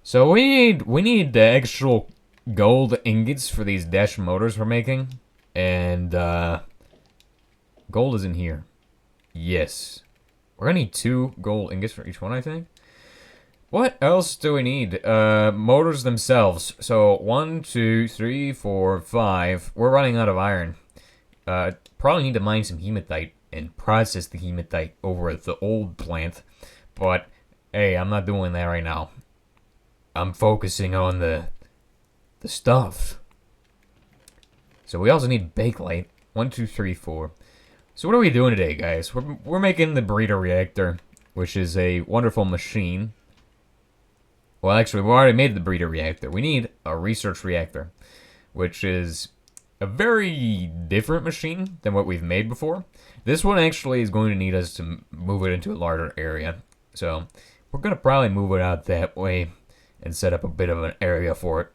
So we need the actual gold ingots for these dash motors we're making, and gold is in here. Yes, we're gonna need 2 gold ingots for each one, I think. What else do we need? Motors themselves. So 1, 2, 3, 4, 5. We're running out of iron. Probably need to mine some hematite and process the hematite over at the old plant. But hey, I'm not doing that right now. I'm focusing on the stuff. So we also need bakelite. 1, 2, 3, 4. So what are we doing today, guys? We're making the breeder reactor, which is a wonderful machine. Well, actually, we already made the breeder reactor. We need a research reactor, which is a very different machine than what we've made before. This one actually is going to need us to move it into a larger area. So we're going to probably move it out that way and set up a bit of an area for it.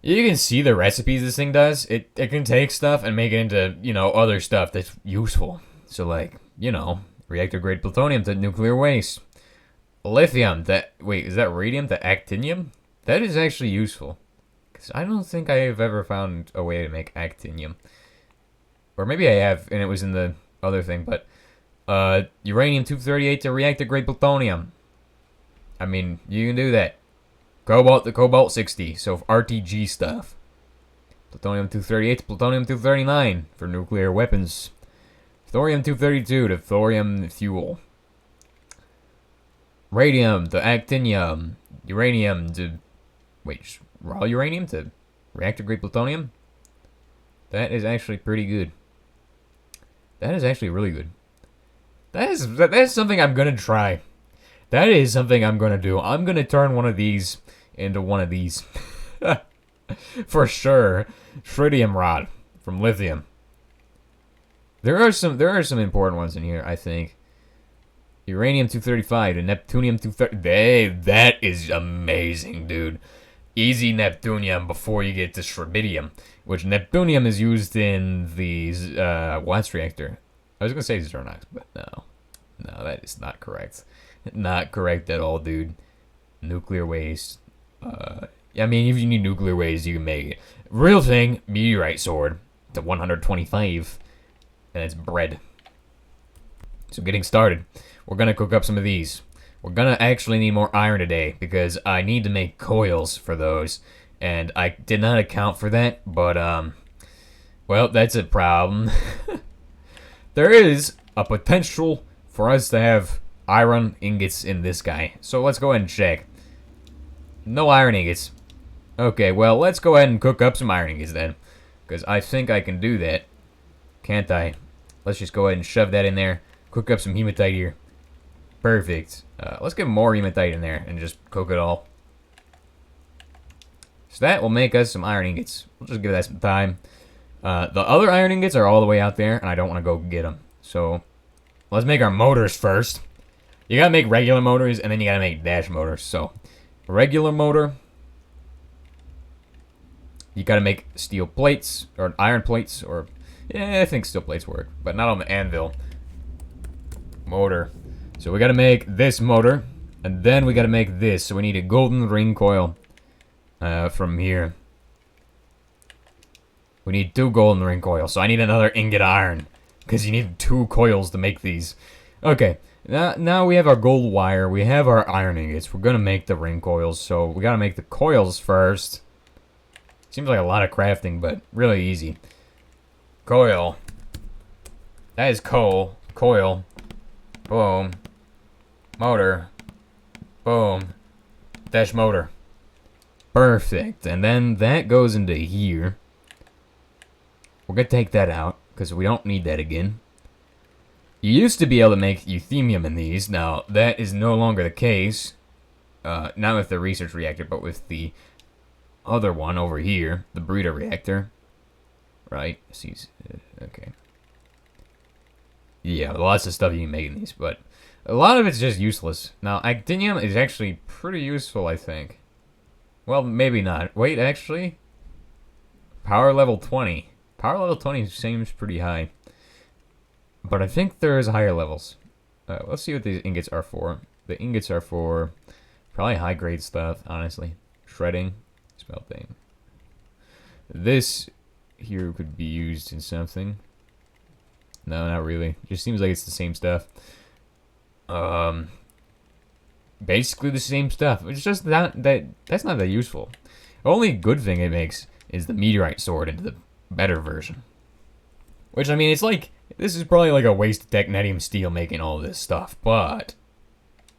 You can see the recipes this thing does. It can take stuff and make it into, other stuff that's useful. So like, reactor grade plutonium to nuclear waste. Lithium, is that radium to actinium? That is actually useful. Because I don't think I have ever found a way to make actinium. Or maybe I have, and it was in the other thing, but uranium-238 to reactor-grade plutonium. I mean, you can do that. Cobalt to cobalt-60, so RTG stuff. Plutonium-238 to plutonium-239 for nuclear weapons. Thorium-232 to thorium fuel. Radium to actinium. Uranium to... Wait, raw uranium to reactor-grade plutonium? That is actually pretty good. That is actually really good. That is something I'm gonna try. That is something I'm gonna do. I'm gonna turn one of these into one of these. For sure. Tritium rod from lithium. There are some important ones in here, I think. Uranium-235 to Neptunium-230. Hey, that is amazing, dude. Easy Neptunium before you get to Strabidium, which Neptunium is used in the Watts reactor. I was going to say Zernox, but no. No, that is not correct. Not correct at all, dude. Nuclear waste. I mean, if you need nuclear waste, you can make it. Real thing, meteorite sword to 125, and it's bread. So getting started. We're going to cook up some of these. We're going to actually need more iron today because I need to make coils for those. And I did not account for that, but, well, that's a problem. There is a potential for us to have iron ingots in this guy. So let's go ahead and check. No iron ingots. Okay, well, let's go ahead and cook up some iron ingots then. Because I think I can do that. Can't I? Let's just go ahead and shove that in there. Cook up some hematite here. Perfect. Let's get more hematite in there and just cook it all. So that will make us some iron ingots. We'll just give that some time. The other iron ingots are all the way out there, and I don't want to go get them. So let's make our motors first. You gotta make regular motors, and then you gotta make dash motors. So regular motor. You gotta make steel plates, or iron plates, or... Yeah, I think steel plates work, but not on the anvil. Motor. So we gotta make this motor, and then we gotta make this. So we need a golden ring coil from here. We need 2 golden ring coils, so I need another ingot iron, because you need 2 coils to make these. Okay, now we have our gold wire, we have our iron ingots. We're gonna make the ring coils, so we gotta make the coils first. Seems like a lot of crafting, but really easy. Coil. That is coal. Coil. Boom. Motor. Boom. Dash motor. Perfect. And then that goes into here. We're going to take that out, because we don't need that again. You used to be able to make euthemium in these. Now, that is no longer the case. Not with the research reactor, but with the other one over here. The breeder reactor. Right? Okay. Yeah, lots of stuff you can make in these, but a lot of it's just useless. Now, actinium is actually pretty useful, I think. Well, maybe not. Wait, actually? Power level 20. Power level 20 seems pretty high. But I think there is higher levels. Let's see what these ingots are for. The ingots are for Probably high-grade stuff, honestly. Shredding, smelting. This here could be used in something. No, not really. Just seems like it's the same stuff. Basically the same stuff. It's just that's not that useful. The only good thing it makes is the meteorite sword into the better version. Which, I mean, it's like, this is probably like a waste of technetium steel making all this stuff, but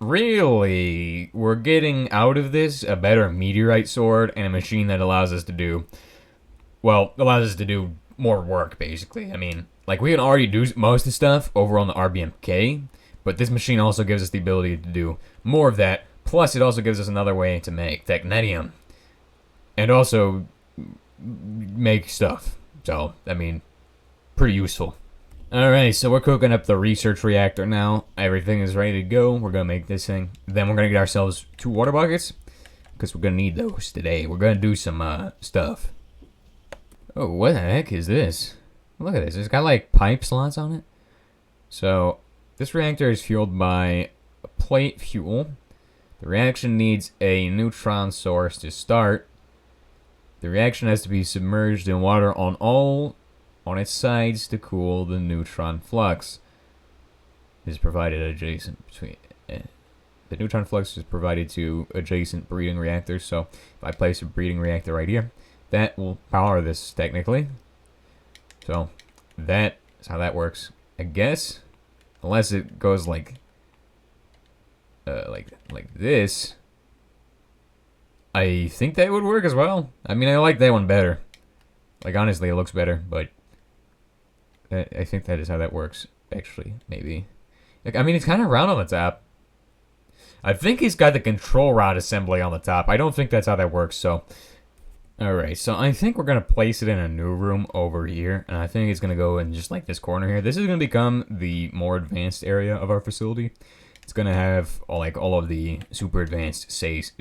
really, we're getting out of this a better meteorite sword and a machine that allows us to do, well, allows us to do more work, basically. I mean, like, we can already do most of the stuff over on the RBMK, but this machine also gives us the ability to do more of that, plus it also gives us another way to make technetium, and also make stuff. So, I mean, pretty useful. Alright, so we're cooking up the research reactor now. Everything is ready to go. We're gonna make this thing. Then we're gonna get ourselves 2 water buckets, because we're gonna need those today. We're gonna do some stuff. Oh, what the heck is this? Look at this. It's got like pipe slots on it. So, this reactor is fueled by a plate fuel. The reaction needs a neutron source to start. The reaction has to be submerged in water on its sides to cool the neutron flux. Is provided adjacent between the neutron flux is provided to adjacent breeding reactors. So if I place a breeding reactor right here, that will power this technically. So that is how that works, I guess, unless it goes like this. I think that would work as well. I mean, I like that one better. Like, honestly, it looks better, but I think that is how that works, actually, maybe. Like, I mean, it's kind of round on the top. I think he's got the control rod assembly on the top. I don't think that's how that works, so. Alright, so I think we're going to place it in a new room over here, and I think it's going to go in just like this corner here. This is going to become the more advanced area of our facility. It's going to have all of the super advanced space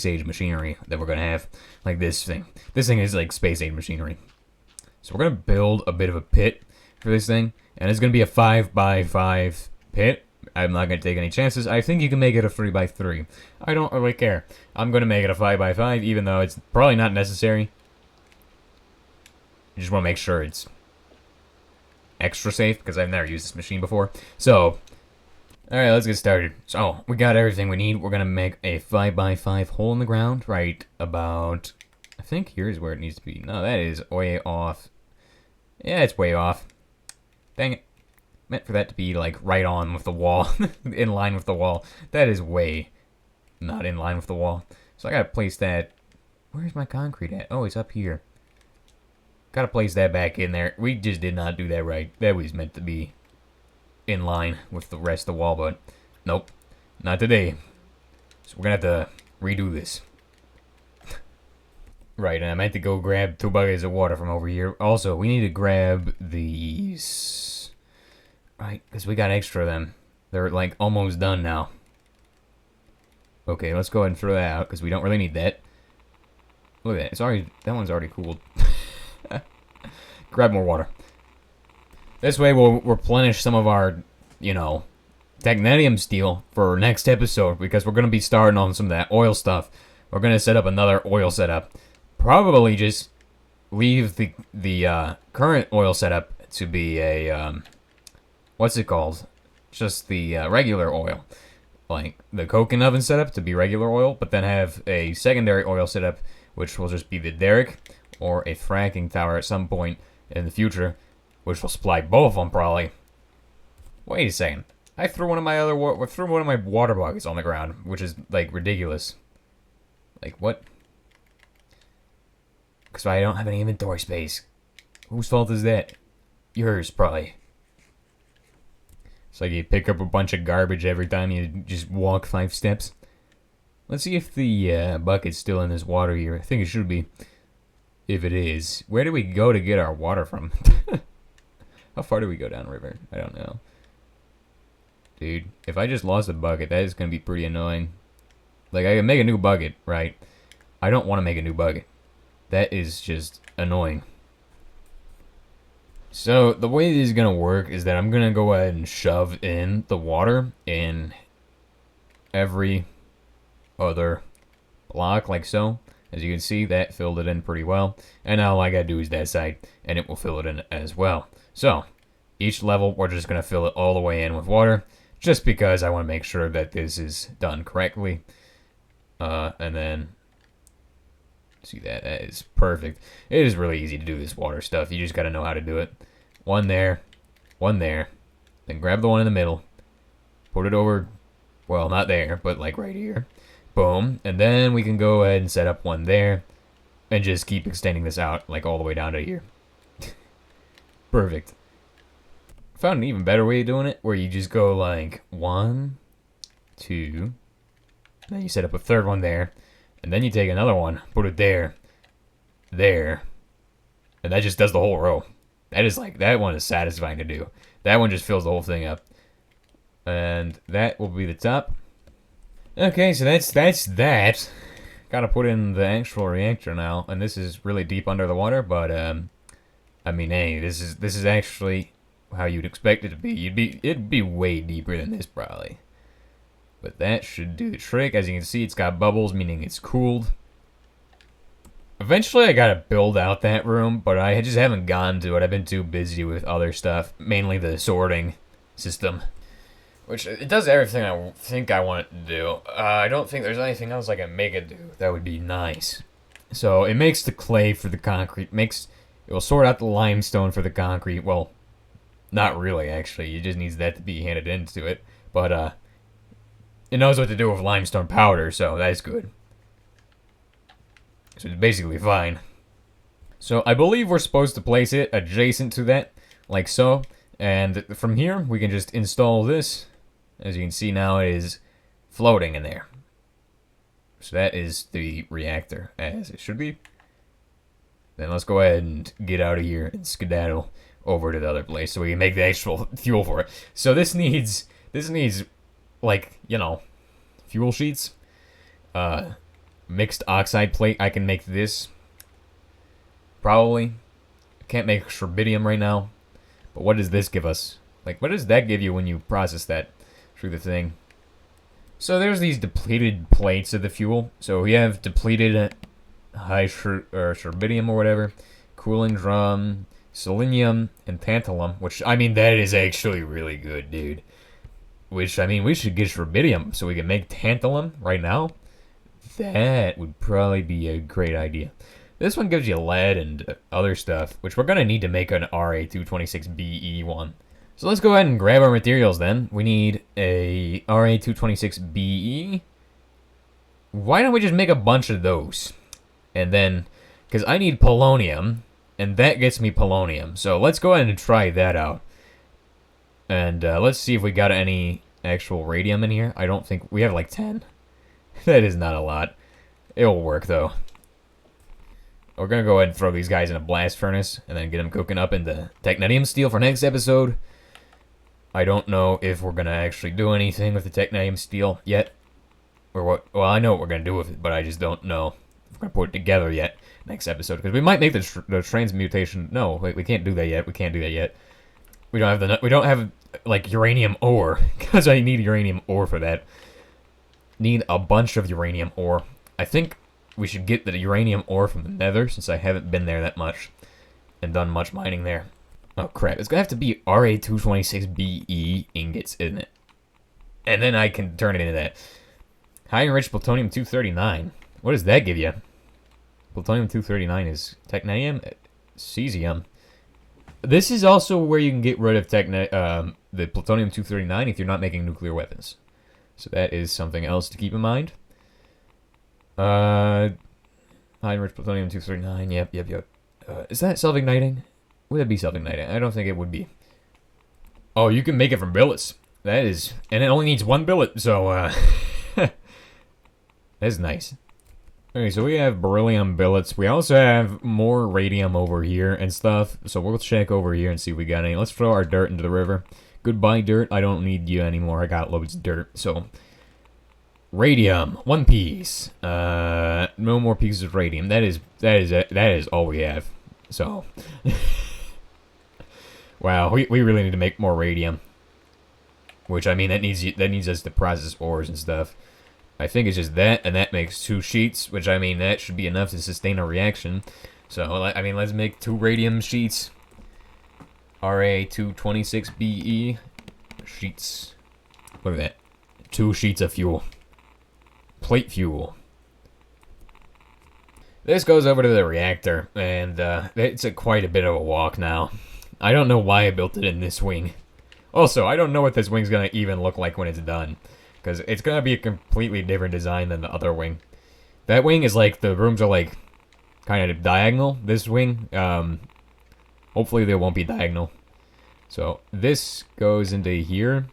age machinery that we're going to have, like this thing. This thing is like space age machinery. So we're going to build a bit of a pit for this thing, and it's going to be a 5x5 pit. I'm not going to take any chances. I think you can make it a 3x3. I don't really care. I'm going to make it a 5x5, even though it's probably not necessary. I just want to make sure it's extra safe, because I've never used this machine before. So, alright, let's get started. So, we got everything we need. We're going to make a 5x5 hole in the ground, right about, I think here's where it needs to be. No, that is way off. Yeah, it's way off. Dang it. Meant for that to be, like, right on with the wall. In line with the wall. That is way not in line with the wall. So I gotta place that. Where's my concrete at? Oh, it's up here. Gotta place that back in there. We just did not do that right. That was meant to be in line with the rest of the wall, but nope. Not today. So we're gonna have to redo this. Right, and I meant to go grab 2 buckets of water from over here. Also, we need to grab these. Right, because we got extra of them. They're, like, almost done now. Okay, let's go ahead and throw that out, because we don't really need that. Look at that. It's already, that one's already cooled. Grab more water. This way we'll replenish some of our, you know, technetium steel for next episode, because we're going to be starting on some of that oil stuff. We're going to set up another oil setup. Probably just leave the current oil setup to be a, what's it called? Just the regular oil. Like the coking oven setup to be regular oil, but then have a secondary oil setup, which will just be the derrick or a fracking tower at some point in the future, which will supply both of them probably. Wait a second. I threw one of my water buckets on the ground, which is like ridiculous. Like what? Because I don't have any inventory space. Whose fault is that? Yours, probably. It's like you pick up a bunch of garbage every time you just walk 5 steps. Let's see if the bucket's still in this water here. I think it should be. If it is. Where do we go to get our water from? How far do we go downriver? I don't know. Dude, if I just lost a bucket, that is going to be pretty annoying. Like, I can make a new bucket, right? I don't want to make a new bucket. That is just annoying. So, the way this is going to work is that I'm going to go ahead and shove in the water in every other block, like so. As you can see, that filled it in pretty well. And now all I gotta do is that side, and it will fill it in as well. So, each level, we're just gonna fill it all the way in with water, just because I want to make sure that this is done correctly. And then, see that is perfect. It is really easy to do this water stuff. You just gotta know how to do it. One there, then grab the one in the middle, put it over, well, not there, but like right here. Boom. And then we can go ahead and set up one there and just keep extending this out like all the way down to here. Perfect. Found an even better way of doing it where you just go like 1, 2, then you set up a third one there, and then you take another one, put it there, and that just does the whole row. That is like, that one is satisfying to do. That one just fills the whole thing up. And that will be the top. Okay, so that's that. Gotta put in the actual reactor now, and this is really deep under the water, but I mean, hey, this is actually how you'd expect it to be. It'd be way deeper than this probably. But that should do the trick. As you can see, it's got bubbles, meaning it's cooled. Eventually, I gotta build out that room, but I just haven't gotten to it. I've been too busy with other stuff, mainly the sorting system. Which, it does everything I think I want it to do. I don't think there's anything else I can make it do that would be nice. So, it makes the clay for the concrete. It will sort out the limestone for the concrete. Well, not really, actually. It just needs that to be handed into it. But, it knows what to do with limestone powder, so that's good. So, it's basically fine. So, I believe we're supposed to place it adjacent to that, like so. And from here, we can just install this. As you can see now, it is floating in there. So that is the reactor, as it should be. Then let's go ahead and get out of here and skedaddle over to the other place so we can make the actual fuel for it. So this needs, like, you know, fuel sheets. Mixed oxide plate, I can make this. Probably. I can't make sherbidium right now. But what does this give us? Like, what does that give you when you process that through the thing? So there's these depleted plates of the fuel. So we have depleted high sherbidium or whatever, cooling drum, selenium, and tantalum. Which, I mean, that is actually really good, dude. Which, I mean, we should get sherbidium so we can make tantalum right now. That would probably be a great idea. This one gives you lead and other stuff, which we're going to need to make an RA226BE one. So let's go ahead and grab our materials then. We need a RA226BE. Why don't we just make a bunch of those? And then, because I need polonium, and that gets me polonium. So let's go ahead and try that out. And let's see if we got any actual radium in here. I don't think, we have like 10. That is not a lot. It'll work though. We're going to go ahead and throw these guys in a blast furnace and then get them cooking up into technetium steel for next episode. I don't know if we're going to actually do anything with the technetium steel yet. Or what? Well, I know what we're going to do with it, but I just don't know if we're going to put it together yet next episode. Because we might make the transmutation. No, we can't do that yet. We can't do that yet. We don't have like uranium ore because I need uranium ore for that. Need a bunch of uranium ore. I think we should get the uranium ore from the nether, since I haven't been there that much and done much mining there. Oh crap, it's gonna have to be RA226BE ingots, isn't it? And then I can turn it into that. High enriched plutonium-239. What does that give you? Plutonium-239 is technetium, cesium. This is also where you can get rid of the plutonium-239 if you're not making nuclear weapons. So that is something else to keep in mind. High enriched plutonium-239. Yep. Is that self-igniting? Would it be self-igniting? I don't think it would be. Oh, you can make it from billets. That is... And it only needs one billet, so, that's nice. Okay, so we have beryllium billets. We also have more radium over here and stuff. So we'll check over here and see if we got any. Let's throw our dirt into the river. Goodbye, dirt. I don't need you anymore. I got loads of dirt, so... Radium, 1 piece. No more pieces of radium. That is all we have. So, wow, we really need to make more radium. Which, I mean, that needs us to process ores and stuff. I think it's just that, and that makes 2 sheets, which, I mean, that should be enough to sustain a reaction. So, I mean, let's make 2 radium sheets. Ra226Be sheets. Look at that. 2 sheets of fuel. Plate fuel. This goes over to the reactor, and it's quite a bit of a walk now. I don't know why I built it in this wing. Also, I don't know what this wing's gonna even look like when it's done, because it's gonna be a completely different design than the other wing. That wing is like, the rooms are like kind of diagonal. This wing, hopefully they won't be diagonal. So this goes into here,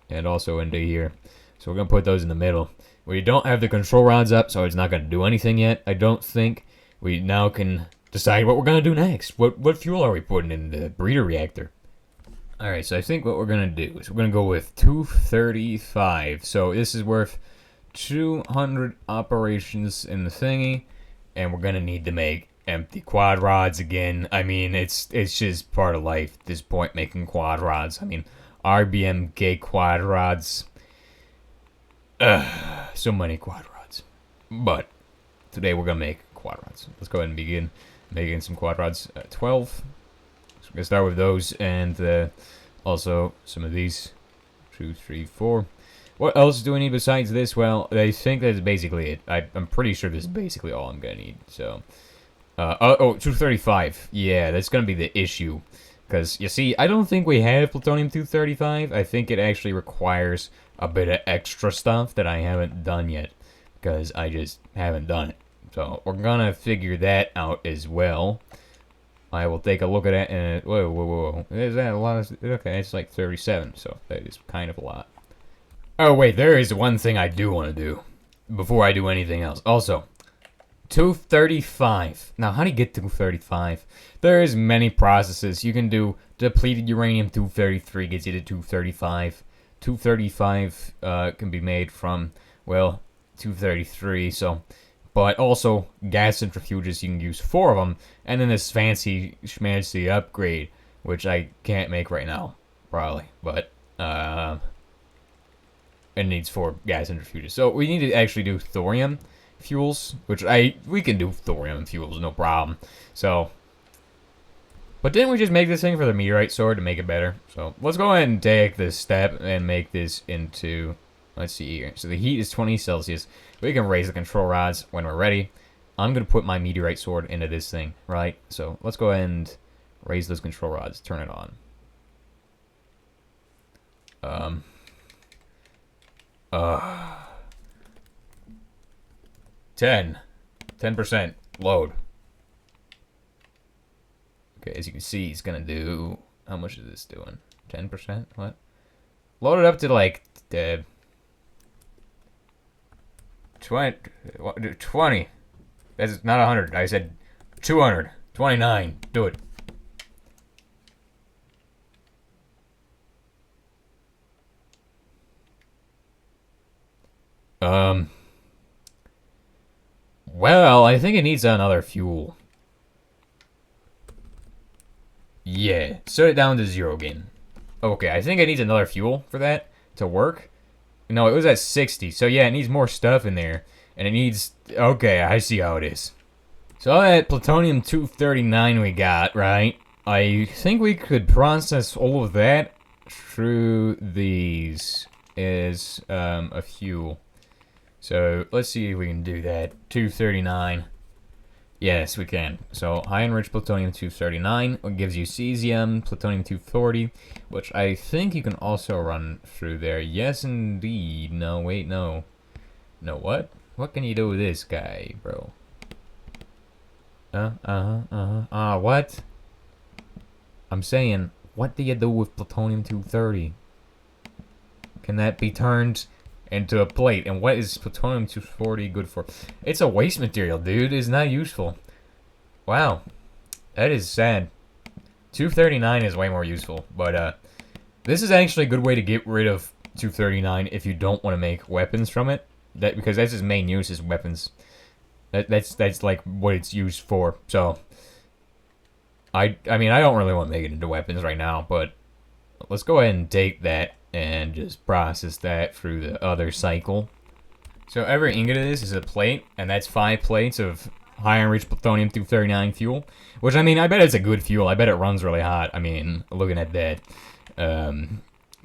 and also into here. So we're gonna put those in the middle. We don't have the control rods up, so it's not gonna do anything yet, I don't think. We now can decide what we're gonna do next. What fuel are we putting in the breeder reactor? Alright, so I think what we're gonna do is we're gonna go with 235. So this is worth 200 operations in the thingy, and we're gonna need to make empty quad rods again. I mean, it's just part of life at this point, making quad rods. I mean, RBMK quad rods. So many quad rods. But today we're gonna make quad rods. Let's go ahead and begin making some quad rods. 12. So we're gonna start with those, and also some of these. 2, 3, 4. What else do we need besides this? Well, I think that's basically it. I'm pretty sure this is basically all I'm gonna need. So, 235. Yeah, that's gonna be the issue. Because, you see, I don't think we have plutonium-235. I think it actually requires a bit of extra stuff that I haven't done yet. Because I just haven't done it. So, we're gonna figure that out as well. I will take a look at it and... Whoa. Is that a lot of... Okay, it's like 37, so that is kind of a lot. Oh, wait, there is one thing I do want to do. Before I do anything else. Also... 235. Now, how do you get to 235? There is many processes. You can do depleted uranium-233 gets you to 235. 235 can be made from, well, 233. So, but also gas centrifuges, you can use 4 of them, and then this fancy schmancy upgrade, which I can't make right now, probably, but it needs 4 gas centrifuges. So we need to actually do thorium fuels, which we can do thorium fuels, no problem. So, but didn't we just make this thing for the meteorite sword to make it better? So let's go ahead and take this step and make this into, let's see here. So the heat is 20 Celsius. We can raise the control rods when we're ready. I'm going to put my meteorite sword into this thing, right? So let's go ahead and raise those control rods, turn it on. 10% load. Okay, as you can see, it's gonna do, how much is this doing? 10%? What? Load it up to like 20. That's not 100. I said 200. 29. Do it. Well, I think it needs another fuel. Yeah, set it down to 0 again. Okay, I think it needs another fuel for that to work. No, it was at 60, so yeah, it needs more stuff in there. And it needs... Okay, I see how it is. So that plutonium-239 we got, right? I think we could process all of that through these as a fuel. So let's see if we can do that. 239. Yes, we can. So high enriched plutonium-239 gives you cesium, plutonium-240, which I think you can also run through there. Yes, indeed. No, wait, no. No, what? What can you do with this guy, bro? What? I'm saying, what do you do with plutonium-230? Can that be turned into a plate? And what is plutonium-240 good for? It's a waste material, dude. It's not useful. Wow. That is sad. 239 is way more useful. But, this is actually a good way to get rid of 239 if you don't want to make weapons from it. Because that's its main use is weapons. That's like what it's used for. So, I mean, I don't really want to make it into weapons right now, but let's go ahead and take that and just process that through the other cycle. So every ingot of this is a plate, and that's 5 plates of high-enriched plutonium-239 fuel. Which, I mean, I bet it's a good fuel. I bet it runs really hot. I mean, looking at that,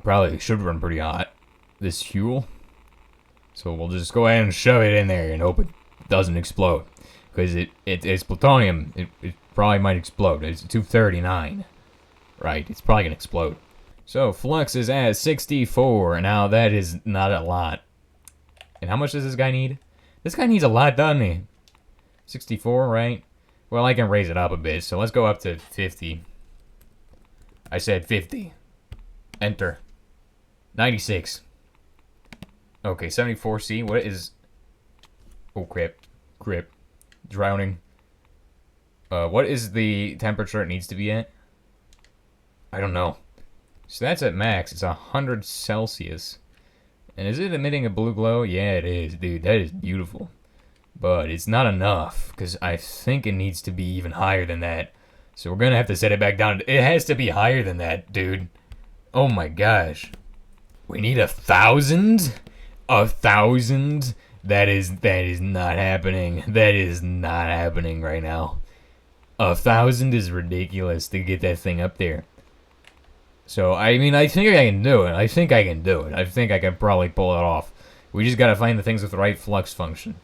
probably should run pretty hot, this fuel. So we'll just go ahead and shove it in there and hope it doesn't explode. Because it's plutonium. It probably might explode. It's 239. Right, it's probably going to explode. So flux is at 64. Now, that is not a lot. And how much does this guy need? This guy needs a lot, doesn't he? 64, right? Well, I can raise it up a bit, so let's go up to 50. I said 50. Enter. 96. Okay, 74C. What is... Oh, crap. Crap. Drowning. What is the temperature it needs to be at? I don't know. So that's at max. It's 100 Celsius. And is it emitting a blue glow? Yeah, it is, dude. That is beautiful. But it's not enough, because I think it needs to be even higher than that. So we're going to have to set it back down. It has to be higher than that, dude. Oh my gosh. We need 1,000? 1,000? That is not happening. That is not happening right now. 1,000 is ridiculous to get that thing up there. So, I mean, I think I can do it. I think I can probably pull it off. We just gotta find the things with the right flux function.